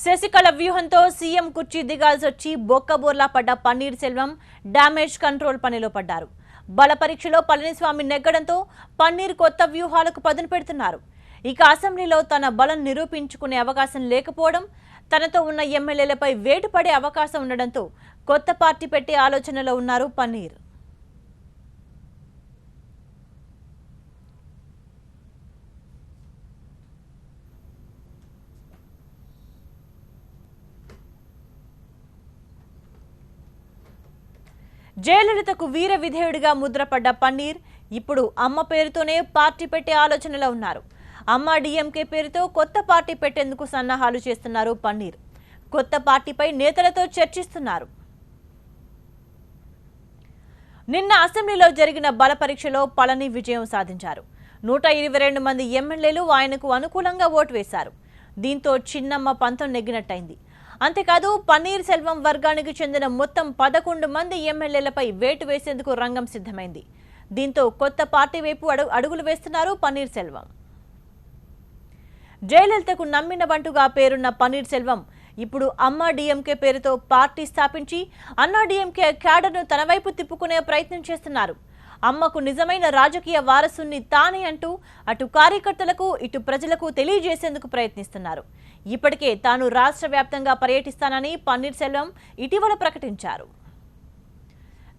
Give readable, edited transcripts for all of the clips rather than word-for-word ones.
శశికళ వ్యూహంతో సీఎం కుర్చీ దిగాల్సొచ్చి బొక్కబోర్లా పడ్డ పన్నీర్ సెల్వం డ్యామేజ్ కంట్రోల్ పనిలో పడ్డారు. బల పరీక్షలో పళనిస్వామి నెగ్గడంతో పన్నీర్ కొత్త వ్యూహాలకు పదును పెడుతున్నారు. ఇక అసెంబ్లీలో తన బలం నిరూపించుకునే అవకాశం లేకపోవడం, తనతో ఉన్న ఎమ్మెల్యేలపై వేటు పడే అవకాశం ఉండడంతో కొత్త పార్టీ పెట్టే ఆలోచనలో ఉన్నారు పన్నీర్. జయలలితకు వీర విధేయుడిగా ముద్రపడ్డ పన్నీర్ ఇప్పుడు అమ్మ పేరుతోనే పార్టీ పెట్టే ఆలోచనలో ఉన్నారు. అమ్మ డీఎంకే పేరుతో కొత్త పార్టీ పెట్టేందుకు సన్నాహాలు చేస్తున్నారు పన్నీర్. కొత్త పార్టీపై నేతలతో చర్చిస్తున్నారు. నిన్న అసెంబ్లీలో జరిగిన బల పరీక్షలో పళని విజయం సాధించారు. 122 మంది ఎమ్మెల్యేలు ఆయనకు అనుకూలంగా ఓటు వేశారు. దీంతో చిన్నమ్మ పంతం నెగ్గినట్టయింది. అంతేకాదు పన్నీర్ సెల్వం వర్గానికి చెందిన మొత్తం 11 మంది ఎమ్మెల్యేలపై వేటు వేసేందుకు రంగం సిద్ధమైంది. దీంతో కొత్త పార్టీ వైపు అడుగులు వేస్తున్నారు పన్నీర్ సెల్వం. జయలలితకు నమ్మిన బంటుగా పేరున్న పన్నీర్ సెల్వం ఇప్పుడు అమ్మా డీఎంకే పేరుతో పార్టీ స్థాపించి అన్నా డీఎంకే క్యాడర్ను తన వైపు తిప్పుకునే ప్రయత్నం చేస్తున్నారు. అమ్మకు నిజమైన రాజకీయ వారసుని తానే అంటూ అటు కార్యకర్తలకు ఇటు ప్రజలకు తెలియజేసేందుకు ప్రయత్నిస్తున్నారు. ఇప్పటికే తాను రాష్ట్ర వ్యాప్తంగా పర్యటిస్తానని పన్నీర్ సెల్వం ఇటీవల ప్రకటించారు.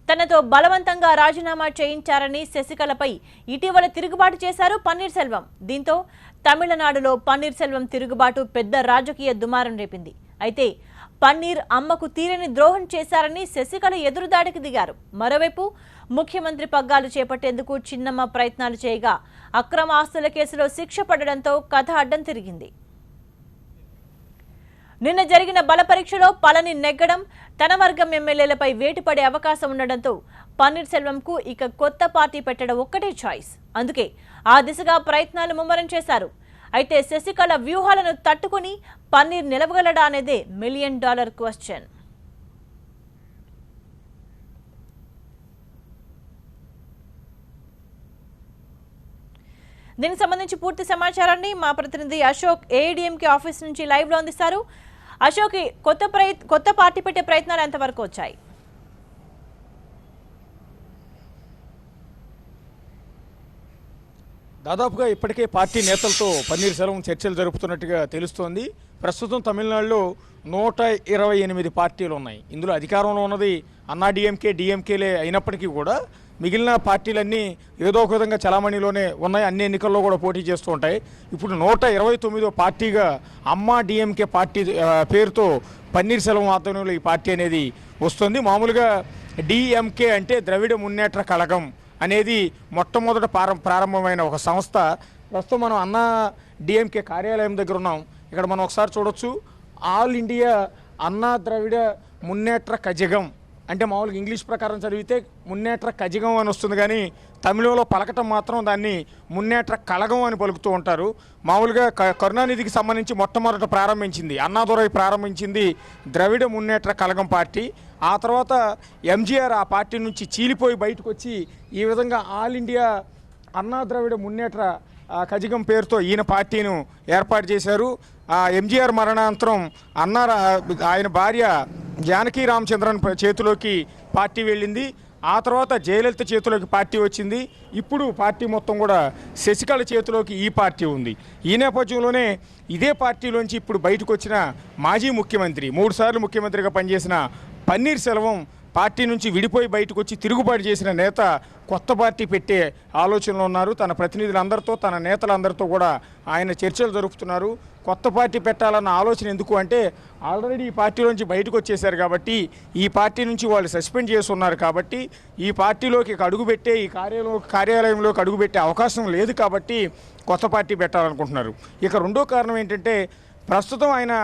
తనతో బలవంతంగా రాజీనామా చేయించారని శశికళపై ఇటీవల తిరుగుబాటు చేశారు పన్నీర్ సెల్వం. దీంతో తమిళనాడులో పన్నీర్ సెల్వం తిరుగుబాటు పెద్ద రాజకీయ దుమారం రేపింది. అయితే పన్నీర్ అమ్మకు తీరని ద్రోహం చేశారని శశికళ ఎదురుదాడికి దిగారు. మరోవైపు ముఖ్యమంత్రి పగ్గాలు చేపట్టేందుకు చిన్నమ్మ ప్రయత్నాలు చేయగా అక్రమ ఆస్తుల కేసులో శిక్ష పడడంతో కథ అడ్డం తిరిగింది. నిన్న జరిగిన బల పరీక్షలో పళని నెగ్గడం, తన వర్గం ఎమ్మెల్యేలపై వేటు పడే అవకాశం ఉండడంతో పన్నీర్ సెల్వంకు ఇక కొత్త పార్టీ పెట్టడం ఒక్కటే చాయిస్. అందుకే ఆ దిశగా ప్రయత్నాలు ముమ్మరం చేశారు. అయితే శశికళ వ్యూహాలను తట్టుకుని పన్నీర్ నిలవగలడా అనేదే $1 మిలియన్ క్వశ్చన్. దీనికి సంబంధించి పూర్తి సమాచారాన్ని మా ప్రతినిధి అశోక్ ఏఐడీఎంకే ఆఫీస్ నుంచి లైవ్ లో అందిస్తారు. అశోక్, కొత్త పార్టీ పెట్టే ప్రయత్నాలు ఎంతవరకు వచ్చాయి? దాదాపుగా ఇప్పటికే పార్టీ నేతలతో పన్నీర్ సెల్వం చర్చలు జరుపుతున్నట్టుగా తెలుస్తోంది. ప్రస్తుతం తమిళనాడులో 128 పార్టీలు ఉన్నాయి. ఇందులో అధికారంలో ఉన్నది అన్నా డిఎంకేలే అయినప్పటికీ కూడా మిగిలిన పార్టీలన్నీ ఏదో ఒక విధంగా చలామణిలోనే ఉన్నాయి. అన్ని ఎన్నికల్లో కూడా పోటీ చేస్తూ ఉంటాయి. ఇప్పుడు 129వ పార్టీగా అమ్మా డిఎంకే పార్టీ పేరుతో పన్నీర్ సెల్వం ఆధ్వర్యంలో ఈ పార్టీ అనేది వస్తుంది. మామూలుగా డిఎంకే అంటే ద్రవిడ మున్నేట్ర కళగం అనేది మొట్టమొదట ప్రారంభమైన ఒక సంస్థ. ప్రస్తుతం మనం అన్నా డిఎంకే కార్యాలయం దగ్గర ఉన్నాం. ఇక్కడ మనం ఒకసారి చూడొచ్చు, ఆల్ ఇండియా అన్నా ద్రవిడ మున్నేట్ర కజగం అంటే మామూలుగా ఇంగ్లీష్ ప్రకారం చదివితే మున్నేట్ర కజగం అని వస్తుంది, కానీ తమిళంలో పలకటం మాత్రం దాన్ని మున్నేట్ర కళగం అని పలుకుతూ ఉంటారు. మామూలుగా కరుణానిధికి సంబంధించి మొట్టమొదట ప్రారంభించింది అన్నాదురై ప్రారంభించింది ద్రవిడ మున్నేట్ర కళగం పార్టీ. ఆ తర్వాత ఎంజీఆర్ ఆ పార్టీ నుంచి చీలిపోయి బయటకు వచ్చి ఈ విధంగా ఆల్ ఇండియా అన్నా ద్రవిడ మున్నేట్ర కజగం పేరుతో ఈయన పార్టీను ఏర్పాటు చేశారు. ఎంజీఆర్ మరణానంతరం ఆయన భార్య జానకి రామచంద్రన్ చేతిలోకి పార్టీ వెళ్ళింది. ఆ తర్వాత జయలలిత చేతిలోకి పార్టీ వచ్చింది. ఇప్పుడు పార్టీ మొత్తం కూడా శశికళ చేతిలోకి ఈ పార్టీ ఉంది. ఈ నేపథ్యంలోనే ఇదే పార్టీలోంచి ఇప్పుడు బయటకు వచ్చిన మాజీ ముఖ్యమంత్రి, 3 సార్లు ముఖ్యమంత్రిగా పనిచేసిన పన్నీర్ సెల్వం పార్టీ నుంచి విడిపోయి బయటకు వచ్చి తిరుగుబాటు చేసిన నేత కొత్త పార్టీ పెట్టే ఆలోచనలో ఉన్నారు. తన ప్రతినిధులందరితో, తన నేతలందరితో కూడా ఆయన చర్చలు జరుపుతున్నారు. కొత్త పార్టీ పెట్టాలన్న ఆలోచన ఎందుకు అంటే ఆల్రెడీ ఈ పార్టీలోంచి బయటకు వచ్చేసారు కాబట్టి, ఈ పార్టీ నుంచి వాళ్ళు సస్పెండ్ చేసి ఉన్నారు కాబట్టి, ఈ పార్టీలోకి అడుగుపెట్టే ఈ కార్యాలయంలోకి అడుగుపెట్టే అవకాశం లేదు కాబట్టి కొత్త పార్టీ పెట్టాలనుకుంటున్నారు. ఇక రెండో కారణం ఏంటంటే ప్రస్తుతం ఆయన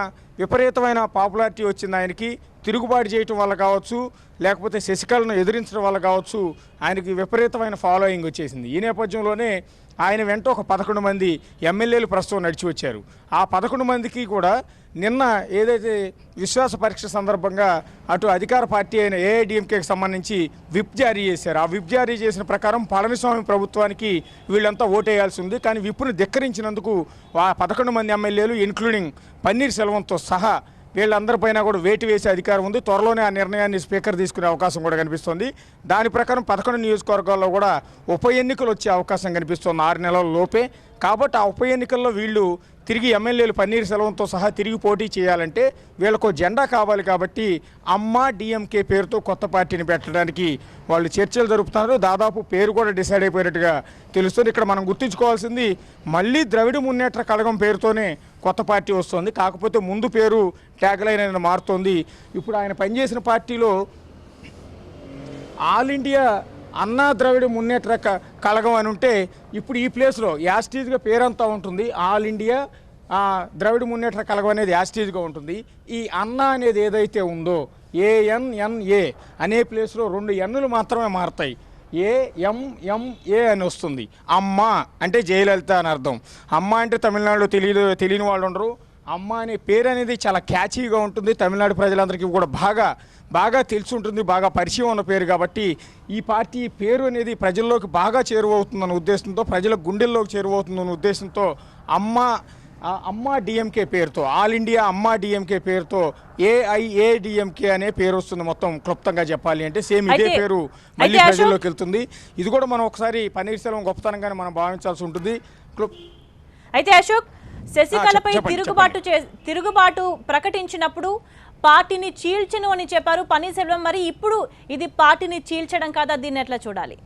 విపరీతమైన పాపులారిటీ వచ్చింది. ఆయనకి తిరుగుబాటు చేయటం వల్ల కావచ్చు, లేకపోతే శశికళను ఎదిరించడం వల్ల కావచ్చు, ఆయనకి విపరీతమైన ఫాలోయింగ్ వచ్చేసింది. ఈ నేపథ్యంలోనే ఆయన వెంట ఒక 11 మంది ఎమ్మెల్యేలు ప్రస్తుతం నడిచి వచ్చారు. ఆ 11 మందికి కూడా నిన్న ఏదైతే విశ్వాస పరీక్ష సందర్భంగా అటు అధికార పార్టీ అయిన ఏఐడిఎంకేకి సంబంధించి విప్ జారీ చేశారు. ఆ విప్ జారీ చేసిన ప్రకారం పళనిస్వామి ప్రభుత్వానికి వీళ్ళంతా ఓటేయాల్సి ఉంది. కానీ విప్ను ధిక్కరించినందుకు ఆ 11 మంది ఎమ్మెల్యేలు ఇంక్లూడింగ్ పన్నీర్ సెల్వంతో సహా వీళ్ళందరిపైన కూడా వేటు వేసే అధికారం ఉంది. త్వరలోనే ఆ నిర్ణయాన్ని స్పీకర్ తీసుకునే అవకాశం కూడా కనిపిస్తుంది. దాని ప్రకారం 11 నియోజకవర్గాల్లో కూడా ఉప ఎన్నికలు వచ్చే అవకాశం కనిపిస్తుంది 6 నెలల లోపే. కాబట్టి ఆ ఉప ఎన్నికల్లో వీళ్ళు తిరిగి ఎమ్మెల్యేలు పన్నీర్ సెల్వంతో సహా తిరిగి పోటీ చేయాలంటే వీళ్ళకు జెండా కావాలి. కాబట్టి అమ్మా డిఎంకే పేరుతో కొత్త పార్టీని పెట్టడానికి వాళ్ళు చర్చలు జరుపుతున్నారు. దాదాపు పేరు కూడా డిసైడ్ అయిపోయినట్టుగా తెలుస్తుంది. ఇక్కడ మనం గుర్తుంచుకోవాల్సింది మళ్ళీ ద్రవిడ మున్నేట్ర కళగం పేరుతోనే కొత్త పార్టీ వస్తుంది. కాకపోతే ముందు పేరు ట్యాగ్ లైన్ అనేది మారుతోంది. ఇప్పుడు ఆయన పనిచేసిన పార్టీలో ఆల్ ఇండియా అన్నా ద్రవిడ మున్నేట్ర కళగం అని ఉంటే ఇప్పుడు ఈ ప్లేస్లో యాస్టీజ్గా పేరంతా ఉంటుంది. ఆల్ ఇండియా ద్రవిడ మున్నేట్ర కళగం అనేది యాస్టీజ్గా ఉంటుంది. ఈ అన్నా అనేది ఏదైతే ఉందో ANNA అనే ప్లేస్లో 2 ఎన్నులు మాత్రమే మారుతాయి. AMMA అని వస్తుంది. అమ్మ అంటే జయలలిత అని అర్థం. అమ్మ అంటే తమిళనాడులో తెలియని వాళ్ళు ఉండరు. అమ్మ అనే పేరు అనేది చాలా క్యాచీగా ఉంటుంది. తమిళనాడు ప్రజలందరికీ కూడా బాగా తెలిసి ఉంటుంది, బాగా పరిచయం ఉన్న పేరు. కాబట్టి ఈ పార్టీ పేరు అనేది ప్రజల్లోకి బాగా చేరువవుతుందన్న ఉద్దేశంతో, ప్రజల గుండెల్లోకి చేరువవుతుందన్న ఉద్దేశంతో అమ్మా డిఎంకే పేరుతో, ఆల్ ఇండియా అమ్మా డిఎంకే పేరుతో AIADMK అనే పేరు వస్తుంది. మొత్తం క్లుప్తంగా చెప్పాలి అంటే సేమ్ ఇదే పేరు మళ్ళీ ప్రజల్లోకి వెళ్తుంది. ఇది కూడా మనం ఒకసారి పన్నీర్ సెల్వం గొప్పతనంగానే మనం భావించాల్సి ఉంటుంది. అయితే అశోక్, శశికళపై తిరుగుబాటు ప్రకటించినప్పుడు పార్టీని చీల్చను అని చెప్పారు పన్నీర్ సెల్వం. మరి ఇప్పుడు ఇది పార్టీని చీల్చడం కాదా? దీన్ని ఎట్లా చూడాలి?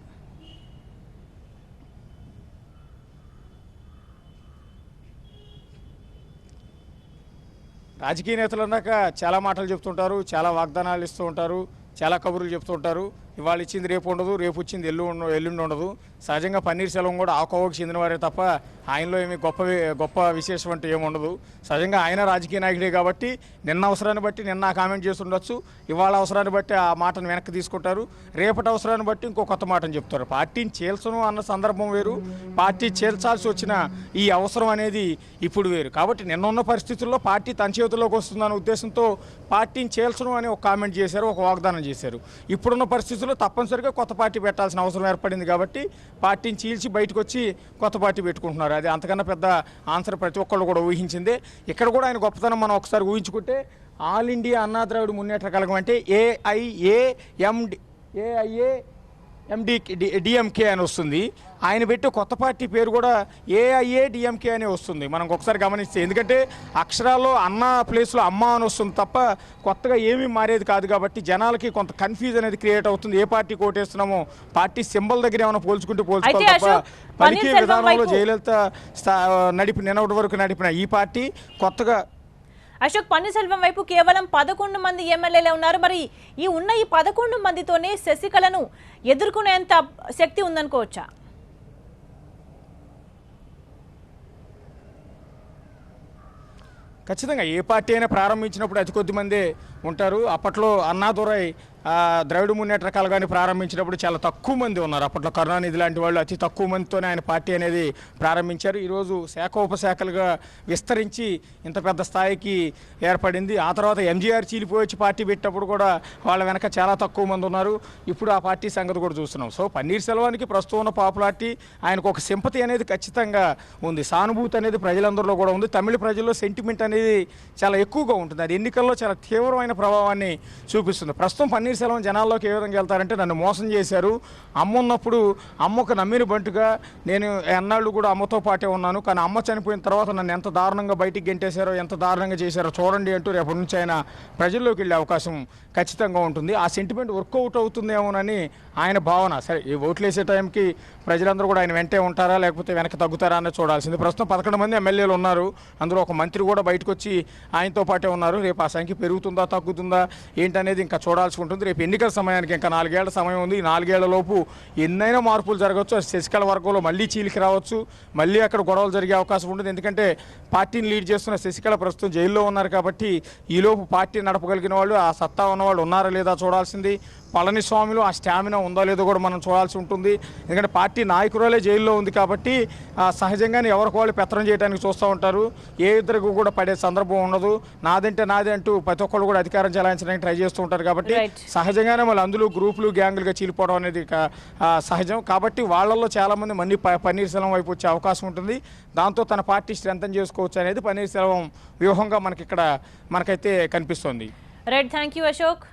రాజకీయ నేతలు అన్నాక చాలా మాటలు చెప్తుంటారు, చాలా వాగ్దానాలు ఇస్తూ ఉంటారు, చాలా కబుర్లు చెప్తూ ఉంటారు. ఇవాళ ఇచ్చింది రేపు ఉండదు, రేపు వచ్చింది ఎల్లుండి ఉండదు. సహజంగా పన్నీర్ సెల్వం కూడా ఆ కోవకు చెందినవారే తప్ప ఆయనలో ఏమి గొప్ప విశేషం అంటూ ఏముండదు. సహజంగా ఆయన రాజకీయ నాయకుడే కాబట్టి నిన్న అవసరాన్ని బట్టి నిన్న కామెంట్ చేస్తుండొచ్చు, ఇవాళ అవసరాన్ని బట్టి ఆ మాటను వెనక్కి తీసుకుంటారు, రేపటి అవసరాన్ని బట్టి ఇంకో కొత్త మాటను చెప్తారు. పార్టీని చేల్చను అన్న సందర్భం వేరు, పార్టీ చేల్చాల్సి వచ్చిన ఈ అవసరం అనేది ఇప్పుడు వేరు. కాబట్టి నిన్న ఉన్న పరిస్థితుల్లో పార్టీ తన చేతుల్లోకి వస్తుందన్న ఉద్దేశంతో పార్టీని చేల్చను అని ఒక కామెంట్ చేశారు, ఒక వాగ్దానం చేశారు. ఇప్పుడున్న పరిస్థితుల్లో తప్పనిసరిగా కొత్త పార్టీ పెట్టాల్సిన అవసరం ఏర్పడింది కాబట్టి పార్టీని చీల్చి బయటకు వచ్చి కొత్త పార్టీ పెట్టుకుంటున్నారు. అది అంతకన్నా పెద్ద ఆన్సర్ ప్రతి ఒక్కళ్ళు కూడా ఊహించిందే. ఇక్కడ కూడా ఆయన గొప్పతనం మనం ఒకసారి ఊహించుకుంటే ఆల్ ఇండియా అన్నా ద్రవిడ మున్నేట్ర కళగం అంటే AIAMDMK అని వస్తుంది. ఆయన పెట్టి కొత్త పార్టీ పేరు కూడా AIADMK అనే వస్తుంది. మనం ఒకసారి గమనిస్తే, ఎందుకంటే అక్షరాల్లో అన్న ప్లేస్లో అమ్మ అని వస్తుంది తప్ప కొత్తగా ఏమీ మారేది కాదు. కాబట్టి జనాలకి కొంత కన్ఫ్యూజ్ అనేది క్రియేట్ అవుతుంది. ఏ పార్టీ కోటేస్తున్నామో పార్టీ సింబల్ దగ్గర ఏమైనా పోల్చుకోవాలి తప్ప పలికే విధానంలో జయలలిత నిన్నటి వరకు నడిపిన ఈ పార్టీ కొత్తగా అశోక్, పన్నీర్ సెల్వం వైపు కేవలం 11 మంది ఎమ్మెల్యేలే ఉన్నారు. మరి ఈ 11 మందితోనే శశికళను ఎదుర్కొనేంత శక్తి ఉందనుకోవచ్చా? ఖచ్చితంగా ఏ పార్టీ అయినా ప్రారంభించినప్పుడు అతి కొద్ది మందే ఉంటారు. అప్పట్లో అన్నాదురై ద్రవిడ మున్నేట్ర కళగాన్ని ప్రారంభించినప్పుడు చాలా తక్కువ మంది ఉన్నారు. అప్పట్లో కరుణానిధి లాంటి వాళ్ళు అతి తక్కువ మందితోనే ఆయన పార్టీ అనేది ప్రారంభించారు. ఈరోజు శాఖోపశాఖలుగా విస్తరించి ఇంత పెద్ద స్థాయికి ఏర్పడింది. ఆ తర్వాత ఎంజీఆర్ చీలిపోయి వచ్చి పార్టీ పెట్టినప్పుడు కూడా వాళ్ళ వెనక చాలా తక్కువ మంది ఉన్నారు. ఇప్పుడు ఆ పార్టీ సంగతి కూడా చూస్తున్నాం. సో పన్నీర్ సెల్వానికి ప్రస్తుతం ఉన్న పాపులారిటీ, ఆయనకు ఒక సింపతి అనేది ఖచ్చితంగా ఉంది, సానుభూతి అనేది ప్రజలందరిలో కూడా ఉంది. తమిళ ప్రజల్లో సెంటిమెంట్ అనేది చాలా ఎక్కువగా ఉంటుంది. అది ఎన్నికల్లో చాలా తీవ్రమైన ప్రభావాన్ని చూపిస్తుంది. ప్రస్తుతం పన్నీర్ సెల్వం జనాల్లోకి ఏ విధంగా వెళ్తారంటే, నన్ను మోసం చేశారు, అమ్మ ఉన్నప్పుడు అమ్మకు నమ్మిన బంటుగా నేను ఎన్నాళ్ళు కూడా అమ్మతో పాటే ఉన్నాను, కానీ అమ్మ చనిపోయిన తర్వాత నన్ను ఎంత దారుణంగా బయటికి గెంటేశారో, ఎంత దారుణంగా చేశారో చూడండి అంటూ రేపటి నుంచి ఆయన ప్రజల్లోకి వెళ్ళే అవకాశం ఖచ్చితంగా ఉంటుంది. ఆ సెంటిమెంట్ వర్కౌట్ అవుతుందేమోనని ఆయన భావన. సరే, ఈ ఓట్లు వేసే టైంకి ప్రజలందరూ కూడా ఆయన వెంటే ఉంటారా లేకపోతే వెనక్కి తగ్గుతారా అనేది చూడాల్సింది. ప్రస్తుతం 11 మంది ఎమ్మెల్యేలు ఉన్నారు. అందులో ఒక మంత్రి కూడా బయటకు వచ్చి ఆయనతో పాటే ఉన్నారు. రేపు ఆ సంఖ్య పెరుగుతుందా తగ్గుతుందా ఏంటనేది ఇంకా చూడాల్సి ఉంటుంది. రేపు ఎన్నికల సమయానికి ఇంకా 4 ఏళ్ల సమయం ఉంది. ఈ 4 ఏళ్ల లోపు ఎన్నైనా మార్పులు జరగవచ్చు. శశికళ వర్గంలో మళ్ళీ చీలికి రావచ్చు, మళ్ళీ అక్కడ గొడవలు జరిగే అవకాశం ఉంటుంది. ఎందుకంటే పార్టీని లీడ్ చేస్తున్న శశికళ ప్రస్తుతం జైల్లో ఉన్నారు కాబట్టి ఈలోపు పార్టీ నడపగలిగిన వాళ్ళు, ఆ సత్తా ఉన్నవాళ్ళు ఉన్నారా లేదా చూడాల్సింది. పళనిస్వామిలో ఆ స్టామినా ఉందో లేదో కూడా మనం చూడాల్సి ఉంటుంది. ఎందుకంటే పార్టీ నాయకురాలే జైల్లో ఉంది కాబట్టి సహజంగానే ఎవరికి వాళ్ళు పెత్తనం చేయడానికి చూస్తూ ఉంటారు. ఏ ఇద్దరికి కూడా పడే సందర్భం ఉండదు. నాదంటే నాదే అంటూ ప్రతి ఒక్కళ్ళు కూడా అధికారం చెలాయించడానికి ట్రై చేస్తూ ఉంటారు కాబట్టి సహజంగానే మళ్ళీ అందులో గ్రూపులు గ్యాంగులుగా చీలిపోవడం అనేది సహజం. కాబట్టి వాళ్ళల్లో చాలామంది పన్నీర్ సెల్వం వైపు వచ్చే అవకాశం ఉంటుంది. దాంతో తన పార్టీ స్ట్రెంథన్ చేసుకోవచ్చు అనేది పన్నీర్ సెల్వం వ్యూహంగా మనకైతే కనిపిస్తుంది. Right, thank you Ashok.